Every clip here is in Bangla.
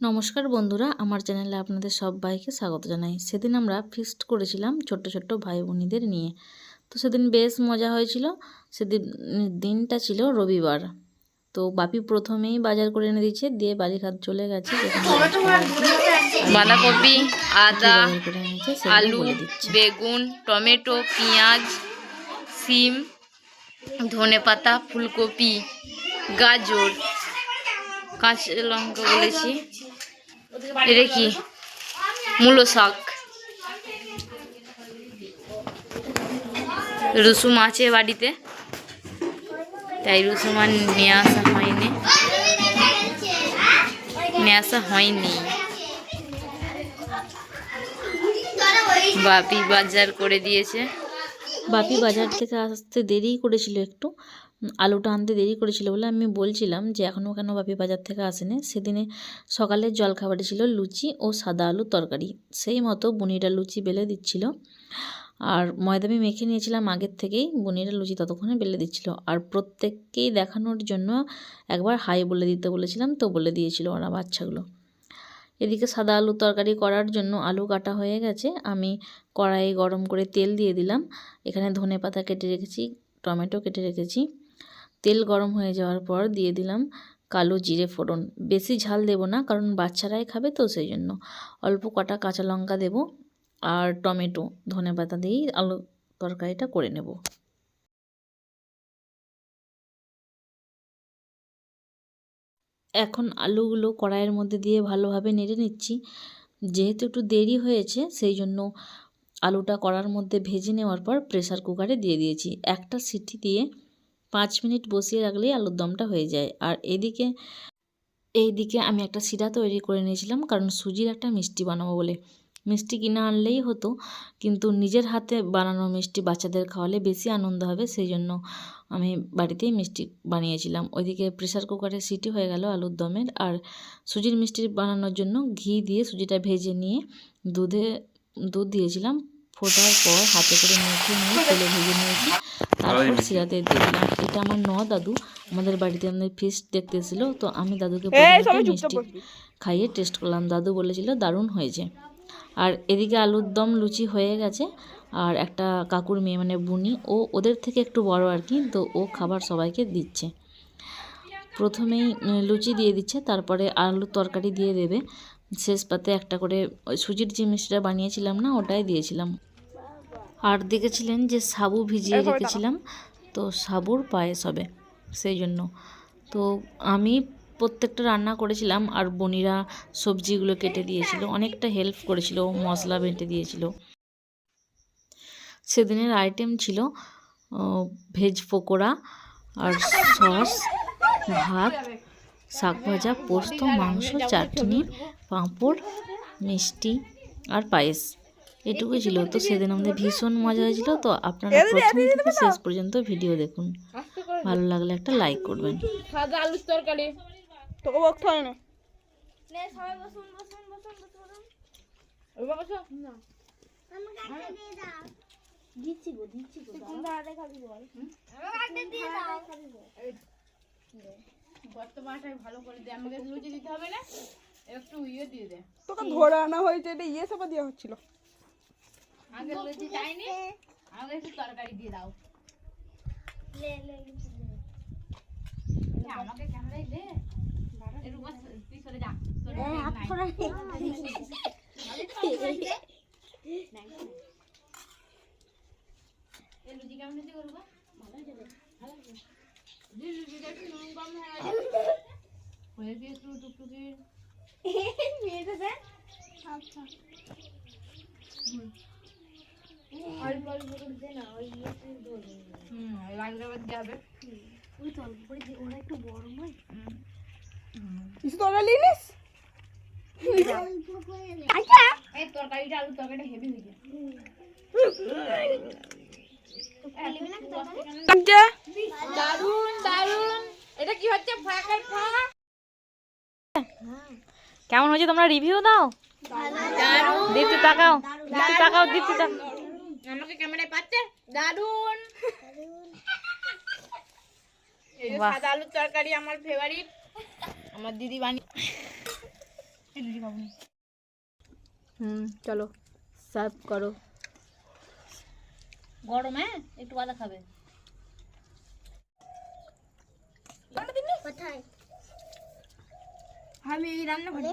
নমস্কার বন্ধুরা, আমার চ্যানেলে আপনাদের সবাইকে স্বাগত জানাই। সেদিন আমরা ফিস্ট করেছিলাম ছোট্ট ছোট্ট ভাই বোনেদের নিয়ে। তো সেদিন বেশ মজা হয়েছিল। সেদিন দিনটা ছিল রবিবার। তো বাপি প্রথমেই বাজার করে এনে দিচ্ছে, দিয়ে বালিঘাট চলে গেছে। বাঁধাকপি, আদা, করে এনেছে আলু, বেগুন, টমেটো, পেঁয়াজ, সিম, ধনেপাতা, ফুলকপি, গাজর, কাঁচা লঙ্কা বলেছি, এটা কি মূলো শাক, রসুন আছে বাড়িতে, তাই রসুন নিয়ে আসা হয়নি। বাপি বাজার করে দিয়েছে। বাপি বাজার থেকে আসতে দেরি করেছিল, একটু আলুটা আনতে দেরি করেছিল বলে আমি বলছিলাম যে এখনও কেন বাপি বাজার থেকে আসেনি। সেদিনে সকালের জলখাবারে ছিল লুচি ও সাদা আলুর তরকারি। সেই মতো বুনিরা লুচি বেলে দিচ্ছিল, আর ময়দামি মেখে নিয়েছিলাম আগের থেকেই। বুনিরা লুচি ততক্ষণে বেলে দিচ্ছিল, আর প্রত্যেককেই দেখানোর জন্য একবার হাই বলে দিতে বলেছিলাম, তো বলে দিয়েছিল ওরা বাচ্চাগুলো। এদিকে সাদা আলুর তরকারি করার জন্য আলু কাটা হয়ে গেছে। আমি কড়াই গরম করে তেল দিয়ে দিলাম। এখানে ধনেপাতা কেটে রেখেছি, টমেটো কেটে রেখেছি। তেল গরম হয়ে যাওয়ার পর দিয়ে দিলাম কালো জিরে ফোড়ন। বেশি ঝাল দেব না, কারণ বাচ্চারাই খাবে, তো সেই জন্য অল্প কটা কাঁচা লঙ্কা দেব, আর টমেটো ধনেপাতা দিয়েই আলু তরকারিটা করে নেব। এখন আলুগুলো কড়াইয়ের মধ্যে দিয়ে ভালোভাবে নেড়ে নিচ্ছি। যেহেতু একটু দেরি হয়েছে, সেই জন্য আলুটা কড়ার মধ্যে ভেজে নেওয়ার পর প্রেসার কুকারে দিয়ে দিয়েছি। একটা সিটি দিয়ে 5 মিনিট বসিয়ে রাখলেই আলুর দমটা হয়ে যায়। আর এইদিকে আমি একটা শিরা তৈরি করে নিয়েছিলাম, কারণ সুজির একটা মিষ্টি বানাবো বলে। মিষ্টি কিনে আনলেই হতো, কিন্তু নিজের হাতে বানানো মিষ্টি বাচ্চাদের খাওয়ালে বেশি আনন্দ হবে, সেই জন্য আমি বাড়িতেই মিষ্টি বানিয়েছিলাম। ওইদিকে প্রেসার কুকারে সিটি হয়ে গেল আলুর দমের। আর সুজির মিষ্টি বানানোর জন্য ঘি দিয়ে সুজিটা ভেজে নিয়ে দুধ দিয়েছিলাম। ফোটার পর হাতে করে মেখে নিয়ে তেলে ভেজে নিয়েছি, তারপর শিরাতে দিয়ে দিলাম। এটা আমার দাদু আমাদের বাড়িতে আমাদের ফিস্ট দেখতে এসেছিল, তো আমি দাদুকে মিষ্টি খাইয়ে টেস্ট করলাম। দাদু বলেছিল দারুণ হয়েছে। আর এদিকে আলুর দম লুচি হয়ে গেছে। আর একটা কাকুর মেয়ে মানে বুনি, ওদের থেকে একটু বড় আর কি, তো ও খাবার সবাইকে দিচ্ছে। প্রথমেই লুচি দিয়ে দিচ্ছে, তারপরে আলুর তরকারি দিয়ে দেবে। শেষ পাতে একটা করে সুজির যে মিষ্টিটা বানিয়েছিলাম না, ওটাই দিয়েছিলাম। আর দেখেছিলেন যে সাবু ভিজিয়ে রেখেছিলাম, তো সাবুর পায়েস হবে, সেই জন্য। তো আমি প্রত্যেকটা রান্না করেছিলাম, আর বোনিরা সবজিগুলো কেটে দিয়েছিল, অনেকটা হেল্প করেছিল, মশলা বেটে দিয়েছিল। সেদিনের আইটেম ছিল ভেজ পকোড়া আর সস, ভাত, শাক ভাজা, পোস্ত, মাংস, চাটনি, পাঁপড়, মিষ্টি আর পায়েস, এটুকুই ছিল। তো সেদিন আমাদের ভীষণ মজা হয়েছিল। তো আপনারা প্রথম থেকে শেষ পর্যন্ত ভিডিও দেখুন, ভালো লাগলে একটা লাইক করবেন। সাদা আলুর তরকারি তোকে বলতে হয় না। নে সবাই বসুন বসুন বসুন বসুন। ওই বাবা বসো না, আমাকে একটা দিয়ে দাও। দিচ্ছি গো কোন ধারে খাবি বল? আমাকে একটা দিয়ে দাও। এই বর্তমানটাই ভালো করে দে, আমাকে লুচি দিতে হবে না, একটু দিয়ে দে। তোকে ধরে আনা হয়েছে, এটা সব দেওয়া হচ্ছিল। আগে লুচি চাইনি, আমাকে একটু তরকারি দিয়ে দাও। লে আমাকে ক্যামেরাই দে। একটু বস, তুই সরে যা। হাত ছড়া এই লুচি কেমন হয়েছে করবো? ভালো হয়েছে, ভালো হয়েছে। লুচিটা একটু নুন কম হয়ে গেছে, একটু টুকটুকি মেয়েটা দে। আচ্ছা অল্প অল্প করে দে না, ওই লাগলে যাবে। ওই তো অল্প করে দিয়ে, ওরা একটু বড় নয়। কিছু তরকারি নিস, আচ্ছা এই তরকারিটা আলু তরকারিটা হেভি হয়ে যায়। দারুন দারুন, এটা কি হচ্ছে? কেমন হয়েছে তোমরা রিভিউ দাও। দীপ্তি তাকাও, দীপ্তি তাকাও। আমাকে ক্যামেরায় পাচ্ছে। দারুন, এই যে সাদা আলুর তরকারি আমার ফেভারিট, আমার দিদি বানিয়ে। চলো সার্ভ করো। গরম, হ্যাঁ একটু বাদা খাবে। কোথায় আমি এই রান্না করি।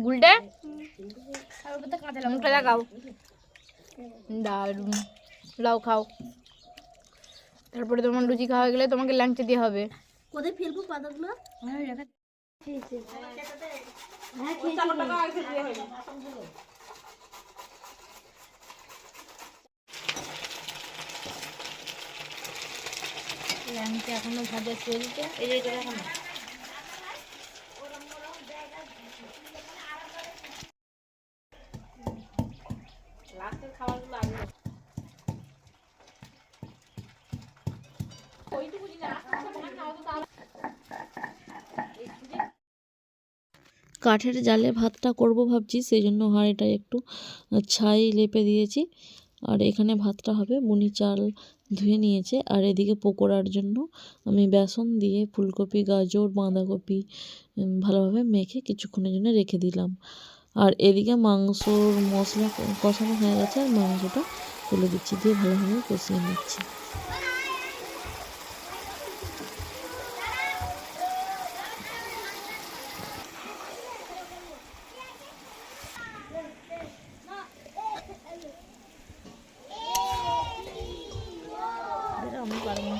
গুলটে মুখটা দেখাও। দারুন, লাও খাও। তারপরে তোমার লুচি খাওয়া গেলে তোমাকে ল্যাংচা দিয়ে হবে। কোথায় ফেলবো পাতাগুলো? ল্যাংচা এখনো ভাজা চলছে। কাঠের জালে ভাতটা করব ভাবছি, সেই জন্য হাঁড়িটা একটু ছাই লেপে দিয়েছি। আর এখানে ভাতটা হবে, বুনি চাল ধুয়ে নিয়েছে। আর এদিকে পকোড়ার জন্য আমি বেসন দিয়ে ফুলকপি, গাজর, বাঁধাকপি ভালোভাবে মেখে কিছুক্ষণের জন্য রেখে দিলাম। আর এদিকে মাংসর মশলা কষানো হয়ে গেছে, আর মাংসটা তুলে দিচ্ছি, দিয়ে ভালোভাবে কষিয়ে নিচ্ছি। আমি পারবো না।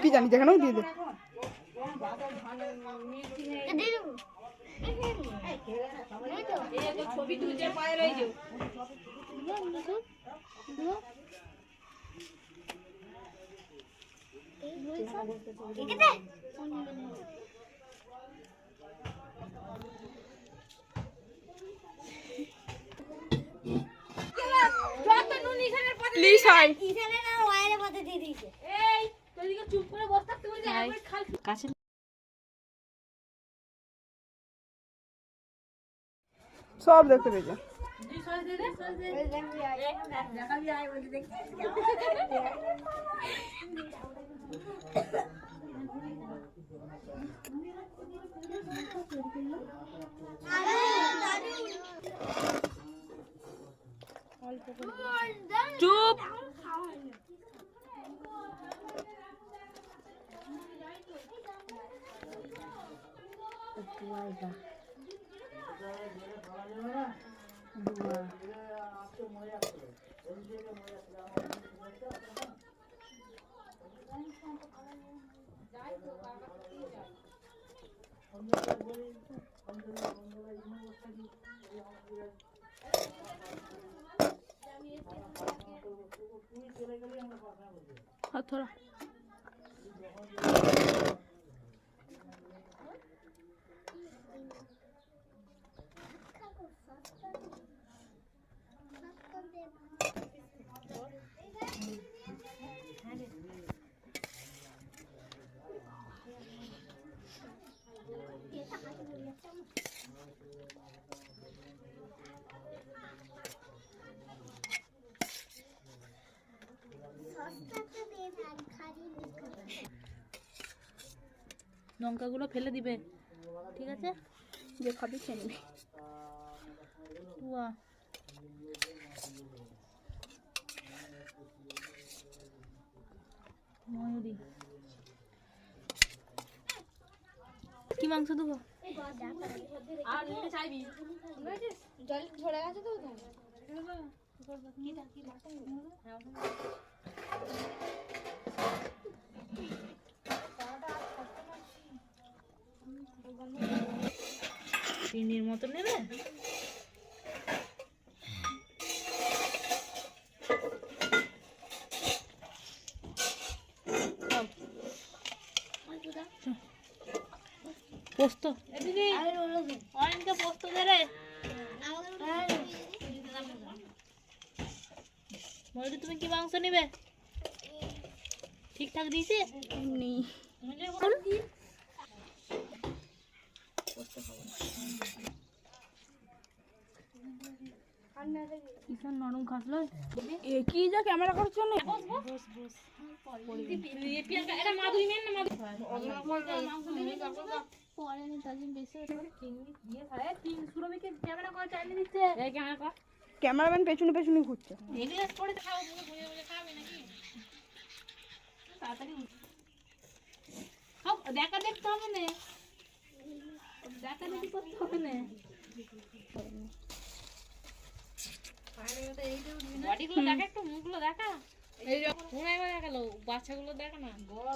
কি জানি যেখানেও দিয়ে দে। ছবি তুলছে পায়ে রয়েছে। প্লিজ হয় চুপ করে বসে থাকতে কাছে সব দেখতে পেয়েছে। চুপ। थोड़ा লঙ্কাগুলো ফেলে দিবে, ঠিক আছে? যে খাবি সে নিবি। বাহ, ময়ূরী কি মাংস দেবো? আর চাইবি জল ঝরে গেছে তো চিনির মতো নেবে। পোস্ত অনেকটা পোস্ত দে রে ময়ূরী। তুমি কি মাংস নেবে? ঠিকঠাক দিয়েছে ভীষণ নরম খাসলো। কি যা ক্যামেরা করছো না? ক্যামেরাম্যান পেছনে পেছনে ঘুরছে। দেখা দেখতে হবে না, দেখা দেখি করতে হবে না।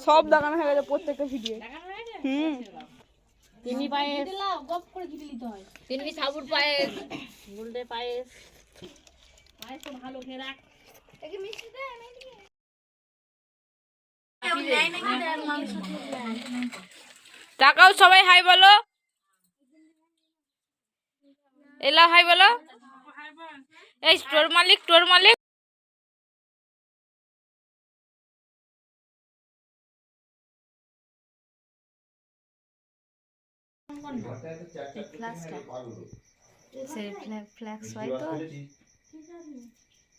সব দেখানো হয়ে গেছে প্রত্যেকটা ভিডিও। তিনি পায়েস, গপ করে ঘিরে নিতে হয়। তিনি সাবুর পায়েস, গুলটে পায়েস, পায়েস তো ভালো খেয়ে রাখ। তাকাও সবাই, হাই বলো। এলা হাই বলো। এই স্টোর মালিক, স্টোর মালিক।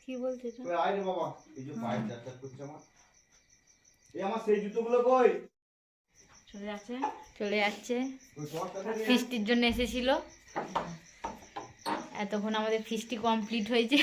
কি বলছিস? চলে যাচ্ছে। ফিস্টির জন্য এসেছিল, এতক্ষণ আমাদের ফিস্টি কমপ্লিট হয়েছে।